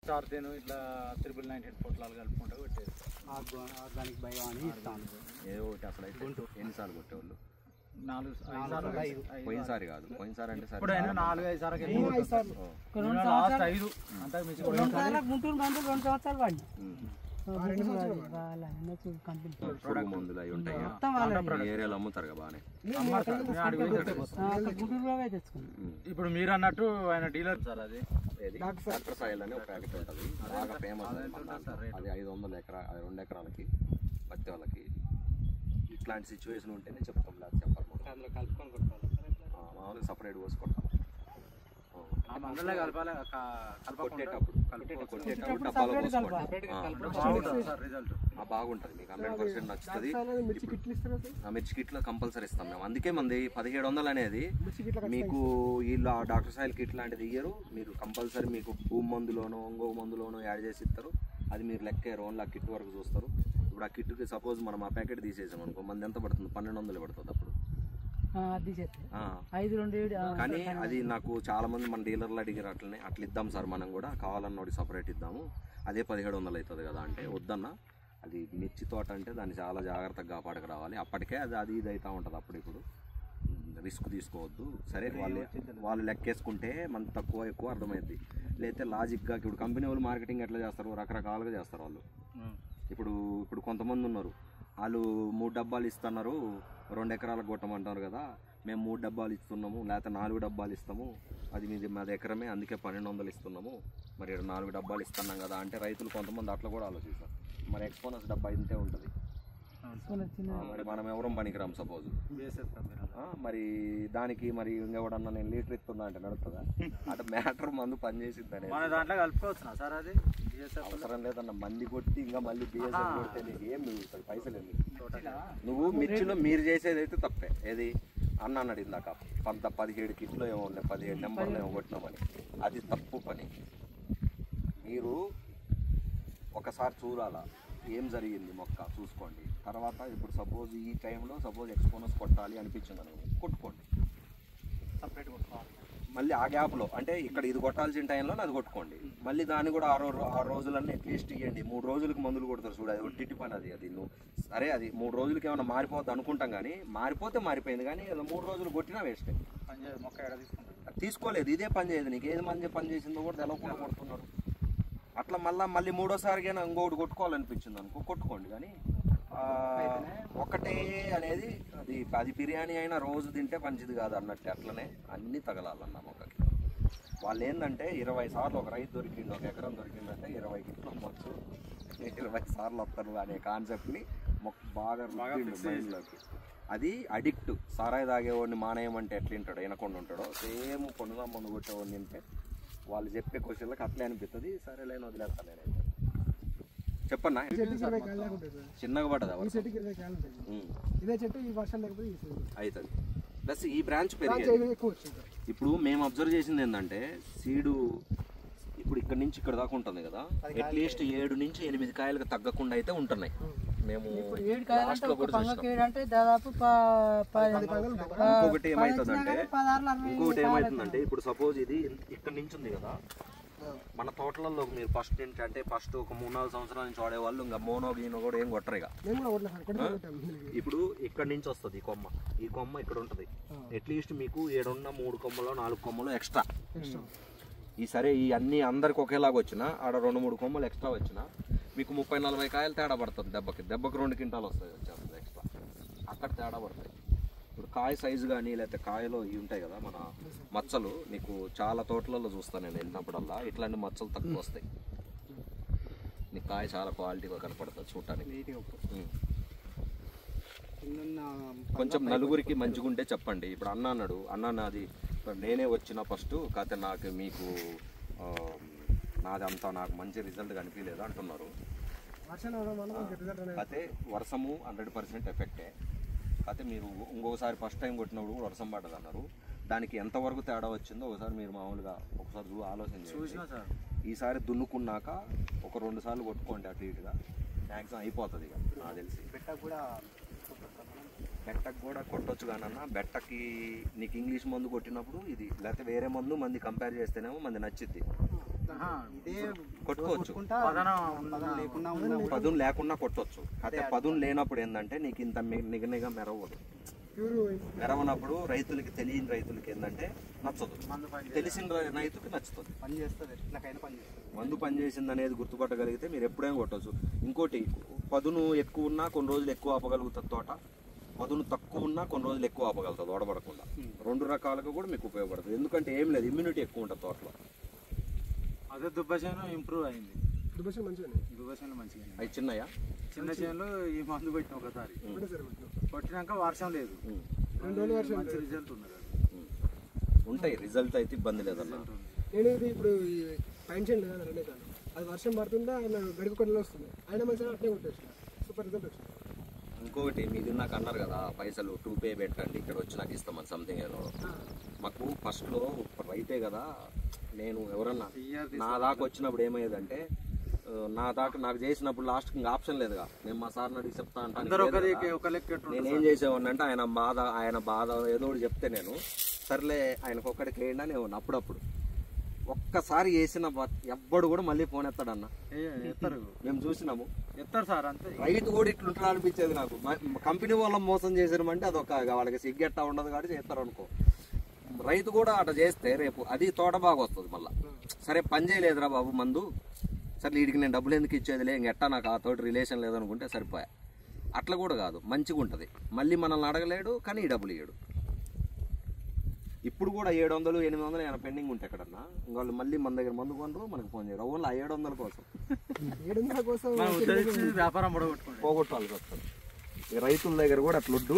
చార్తేను ఇట్లా 99 పొట్లాలు కలుపుకుంటూ కొట్టేది. ఆర్గానిక్ బయో అని ఇస్తాను. ఏదో ఒకటి అసలు అయితే ఎన్నిసార్లు కొట్టేవాళ్ళు? 4-5 పోయినసారి కాదు, పోయినసారి అంటే సరే 4-5 సార్లు గుంటూరు మందులు 2 సంవత్సరాలు వాడి పురుగు మందులు అవి ఉంటాయి ఏరియాలో అమ్ముతారు కదా బాగానే. గుంటూరులో తెచ్చుకున్నాం. ఇప్పుడు మీరు అన్నట్టు ఆయన డీలర్ సార్, అది డాక్టర్ సాయిల్ అని ఒక ప్యాకెట్ ఉంటుంది, బాగా ఫేమస్. అది 500 ఎకరా 2 ఎకరాలకి పత్తి వాళ్ళకి ఇట్లాంటి సిచ్యువేషన్ ఉంటేనే చెప్తాం, లేదా చెప్పాలి. అందులో కలుపుకొని కొట్టాలి, మామూలుగా సపరేట్ పోసుకుంటాం. కొట్టేటప్పుడు డబ్బాలో బాగుంటుంది, మీకు 100% నచ్చుతుంది. ఆ మిర్చి కిట్లో కంపల్సరీ ఇస్తాం మేము. అందుకే మంది 1700 అనేది మీకు వీళ్ళు డాక్టర్ సాయిల్ కిట్ లాంటిది ఇయ్యరు. మీరు కంపల్సరీ మీకు భూమి మందులోనో ఇంకో మందులోనో యాడ్ చేసి ఇస్తారు. అది మీరు లెక్క ఓన్లీ ఆ కిట్ వరకు చూస్తారు. ఇప్పుడు ఆ కిట్కి సపోజ్ మనం ఆ ప్యాకెట్ తీసేసాం అనుకో, మంది ఎంత పడుతుంది? 1200 పడుతుంది అప్పుడు. కానీ అది నాకు చాలా మంది మన డీలర్లు అడిగారు, అట్లా ఇద్దాం సార్ మనం కూడా, కావాలన్నోడి సపరేట్ ఇద్దాము, అదే 1700 అవుతుంది కదా అంటే వద్దన్న. అది మిర్చి తోట అంటే దాన్ని చాలా జాగ్రత్తగా కాపాడక రావాలి. అప్పటికే అది ఇది అవుతూ ఉంటుంది. అప్పుడు ఇప్పుడు రిస్క్ తీసుకోవద్దు. సరే వాళ్ళు లెక్కేసుకుంటే మనకు తక్కువ ఎక్కువ అర్థమైద్ది. లేకపోతే లాజిక్గా ఇప్పుడు కంపెనీ వాళ్ళు మార్కెటింగ్ ఎట్లా చేస్తారు, రకరకాలుగా చేస్తారు వాళ్ళు. ఇప్పుడు కొంతమంది ఉన్నారు, వాళ్ళు 3 డబ్బాలు ఇస్తున్నారు, 2 ఎకరాలకు కొట్టమంటారు కదా, మేము 3 డబ్బాలు ఇస్తున్నాము, లేకపోతే 4 డబ్బాలు ఇస్తాము, అది మాది ఎకరమే అందుకే 1200 ఇస్తున్నాము, మరి 4 డబ్బాలు ఇస్తున్నాం కదా అంటే రైతులు కొంతమంది అట్లా కూడా ఆలోచిస్తారు. మరి ఎక్స్పోనస్ డబ్బా ఇంతే ఉంటుంది, మరి మనం ఎవరం పనికిరాం సపోజ్. మరి దానికి మరి ఇంకెవడన్నా నేను లీటర్ ఇస్తుందా అంటే నడుతుందా? అంటే మ్యాటర్ మందు పనిచేసింది అనేది దాంట్లో కలుపుకోవచ్చునా సార్? అది అవసరం లేదన్న, మంది కొట్టి ఇంకా మళ్ళీ బిఎస్ఎఫ్ కొడితే నీకు ఏం మిగులుతుంది? పైసలు ఎందుకు? నువ్వు మిర్చిలో మీరు చేసేది అయితే తప్పే. ఏది అన్న అన్నాడు ఇందాక 17 కిట్లో ఏమో ఉన్నాయి, 17 నెంబర్లు ఏమో కొట్టినామని, అది తప్పు పని. మీరు ఒకసారి చూడాలా ఏం జరిగింది మొక్క చూసుకోండి. తర్వాత ఇప్పుడు సపోజ్ ఈ టైంలో సపోజ్ ఎక్స్పోనస్ కొట్టాలి అనిపించింది అనుకో, కొట్టుకోండి, సపరేట్ కొట్టుకోవాలి. మళ్ళీ ఆ గ్యాప్లో అంటే ఇక్కడ ఇది కొట్టాల్సిన టైంలో అది కొట్టుకోండి. మళ్ళీ దాన్ని కూడా 6 రోజులన్నీ అట్లీస్ట్ ఇవ్వండి. 3 రోజులకు మందులు కొడతారు చూడు, అది ఒట్టి పని. అది నువ్వు సరే అది 3 రోజులకి ఏమైనా మారిపోద్ది అనుకుంటాం, కానీ మారిపోతే మారిపోయింది, కానీ 3 రోజులు కొట్టినా వేస్ట్. తీసుకోలేదు, ఇదే పని చేయదు. నీకు ఏది పని చేసిందో కూడా తెలవకుండా కొడుతున్నాడు. అట్లా మళ్ళీ 3వసారికైనా ఇంకొకటి కొట్టుకోవాలనిపించింది అనుకో, కొట్టుకోండి. కానీ ఒకటే అనేది అది బిర్యానీ అయినా రోజు తింటే మంచిది కాదు అన్నట్టు. అట్లనే అన్నీ తగలాలన్న మొక్కకి. వాళ్ళు ఏంటంటే 20 సార్లు ఒక రైతు దొరికింది, ఒక ఎకరం దొరికిందంటే 20 కిట్లు అమ్మొచ్చు, 20 సార్లు వస్తారు అనే కాన్సెప్ట్ని మొక్క బాగా మైండ్లోకి. అది అడిక్ట్. సారాయి తాగేవాడిని మానేయమంటే ఎట్లా తింటాడో, వినకుండా ఉంటాడో, సేమ్ పొన్నుగా మందు కొట్టేవాడిని తింటే వాళ్ళు చెప్పే క్వశ్చన్లకు అట్లే అనిపిస్తుంది. సరే లేని వదిలేస్తాను నేనైతే. చెప్పన్నా చిన్నగా పడ్డదా అవుతుంది. ప్లస్ ఈ బ్రాంచ్ పెరిగేది. ఇప్పుడు మేము అబ్జర్వ్ చేసింది ఏంటంటే సీడు ఇప్పుడు ఇక్కడ నుంచి ఇక్కడ దాకా ఉంటుంది కదా, అట్లీస్ట్ 7 నుంచి 8 కాయలకు తగ్గకుండా అయితే ఉంటున్నాయి. మేము ఇంకొకటి ఏమైతుందంటే ఇప్పుడు సపోజ్ ఇది ఇక్కడ నుంచి ఉంది కదా, మన తోటలలో మీరు ఫస్ట్ ఏంటంటే ఫస్ట్ ఒక 3-4 సంవత్సరాల నుంచి వాడేవాళ్ళు ఇంకా మోనో గీనో కూడా ఏం కొట్టరు. ఇప్పుడు ఇక్కడ నుంచి వస్తుంది ఈ కొమ్మ ఇక్కడ ఉంటుంది. అట్లీస్ట్ మీకు 7 ఉన్న 3 కొమ్మలో 4 కొమ్మలు ఎక్స్ట్రా. ఈ సరే ఈ అన్ని అందరికి ఒకేలాగా వచ్చినా ఆడ 2-3 కొమ్మలు ఎక్స్ట్రా వచ్చినా మీకు 30-40 కాయలు తేడా పడుతుంది. దెబ్బకి 2 క్వింటాలు వస్తాయి వచ్చేస్తుంది ఎక్స్ట్రా. అక్కడ తేడా పడతాయి. ఇప్పుడు కాయ సైజు కానీ లేకపోతే కాయలో ఇవి ఉంటాయి కదా మన మచ్చలు, మీకు చాలా తోటలలో చూస్తాను నేను వెళ్ళినప్పుడల్లా ఇట్లాంటి మచ్చలు తక్కువ వస్తాయి. నీకు కాయ చాలా క్వాలిటీగా కనపడుతుంది చూడటానికి. కొంచెం నలుగురికి మంచిగా ఉంటే చెప్పండి. ఇప్పుడు అన్న అన్నాడు, అన్న నాది నేనే వచ్చిన ఫస్ట్ కాకపోతే నాకు మీకు నాది అంతా నాకు మంచి రిజల్ట్ కనిపించలేదు అంటున్నారు. అయితే వర్షము 100% ఎఫెక్టే. అయితే మీరు ఇంకొకసారి ఫస్ట్ టైం కొట్టినప్పుడు కూడా వర్షం పడ్డది అన్నారు. దానికి ఎంతవరకు తేడా వచ్చిందో ఒకసారి మీరు మామూలుగా ఒకసారి ఆలోచన చేయండి. ఈసారి దున్నుకున్నాక ఒక 2 సార్లు కొట్టుకోండి అటు ఇటుగా, మ్యాక్సిమం అయిపోతుంది. ఇక నాకు తెలిసి బెట్టకు కూడా కొట్టొచ్చు. కానన్నా బెట్టకి నీకు ఇంగ్లీష్ మందు కొట్టినప్పుడు ఇది లేకపోతే వేరే మంది కంపేర్ చేస్తేనేమో మంది నచ్చిద్ది. ఇదే కొట్టుకోవచ్చు. లేకుండా పదును లేకుండా కొట్టవచ్చు. అయితే పదును లేనప్పుడు ఏంటంటే నీకు ఇంత నిగనిగా మెరవదు. మెరవనప్పుడు రైతులకి తెలియని రైతులకి ఏంటంటే నచ్చదు, తెలిసిన రైతుకి నచ్చుతుంది. పని చేస్తుంది ఎట్లకైనా పని చేస్తుంది. మందు పని చేసింది అనేది గుర్తుపట్టగలిగితే మీరు ఎప్పుడైనా కొట్టవచ్చు. ఇంకోటి, పదును ఎక్కువ ఉన్నా కొన్ని రోజులు ఎక్కువ ఆపగలుగుతుంది తోట, పదును తక్కువ ఉన్నా కొన్ని రోజులు ఎక్కువ ఆపగలుగుతుంది ఓడబడకుండా. రెండు రకాలుగా కూడా మీకు ఉపయోగపడుతుంది. ఎందుకంటే ఏం లేదు, ఇమ్యూనిటీ ఎక్కువ ఉంటుంది తోటలో. అదే దుబ్బచేను ఇంప్రూవ్ అయింది. దుబ్బచేను మంచిగా అవి చిన్నయా? చిన్న చేనులో ఈ మందు పెట్టిన ఒకసారి కొట్టినాక వర్షం లేదు, మంచి రిజల్ట్ ఉన్నది. ఉంటాయి రిజల్ట్ అయితే ఇబ్బంది లేదన్నా. నేను ఇది ఇప్పుడు ఈ పైన చేయండి కదా రెండే కాదు, అది వర్షం పడుతుందా ఆయన గడుపు కొన్ని వస్తుంది, ఆయన మంచిగా అట్లే కొట్టేసిన సూపర్ రిజల్ట్ వచ్చింది. ఇంకొకటి, మీరు నాకు అన్నారు కదా పైసలు 2 పే పెట్టండి ఇక్కడ వచ్చి నాకు ఇస్తామని సంథింగ్ ఏదో. మాకు ఫస్ట్లో రైతే కదా, నేను ఎవరన్నా నా దాకా వచ్చినప్పుడు ఏమయ్యేదంటే, నా దాకా నాకు చేసినప్పుడు లాస్ట్కి ఇంకా ఆప్షన్ లేదుగా, నేను మా సార్ని అడిగి చెప్తా అంటాను. నేనేం చేసేవాడిని అంటే ఆయన బాధ ఏదో ఒకటి చెప్తే నేను సర్లే ఆయనకు ఒక్కడికి వేయండి అని అప్పుడప్పుడు ఒక్కసారి వేసిన ఎవ్వడు కూడా మళ్ళీ ఫోన్ ఎత్తాడన్న. మేము చూసినాము, ఎత్తారు సార్ అంతే. రైతు కూడా ఇట్లుంటారు అనిపించేది నాకు. కంపెనీ వాళ్ళని మోసం చేసామంటే అదొక వాళ్ళకి సిగ్గెట్టా ఉండదు కాబట్టి చేస్తారు అనుకో. రైతు కూడా అట్లా చేస్తే రేపు అది తోట బాగా వస్తుంది. మళ్ళీ సరే పని చేయలేదురా బాబు మందు, సరే వీడికి నేను డబ్బులు ఎందుకు ఇచ్చేదిలే, ఇంకెట్టా నాకు ఆ తోటి రిలేషన్ లేదనుకుంటే సరిపోయా. అట్లా కూడా కాదు, మంచిగా ఉంటుంది. మళ్ళీ మనల్ని అడగలేడు కానీ ఈ డబ్బులు ఇయ్యడు. ఇప్పుడు కూడా 700, 800 ఏమైనా పెండింగ్ ఉంటే ఎక్కడన్నా వాళ్ళు మళ్ళీ మన దగ్గర మందు కొనరు, మనకు ఫోన్ చేయరు. ఓన్లీ 700 కోసం వ్యాపారం పోగొట్టాల్సి వస్తుంది. ఈ రైతుల దగ్గర కూడా అట్లొద్దు.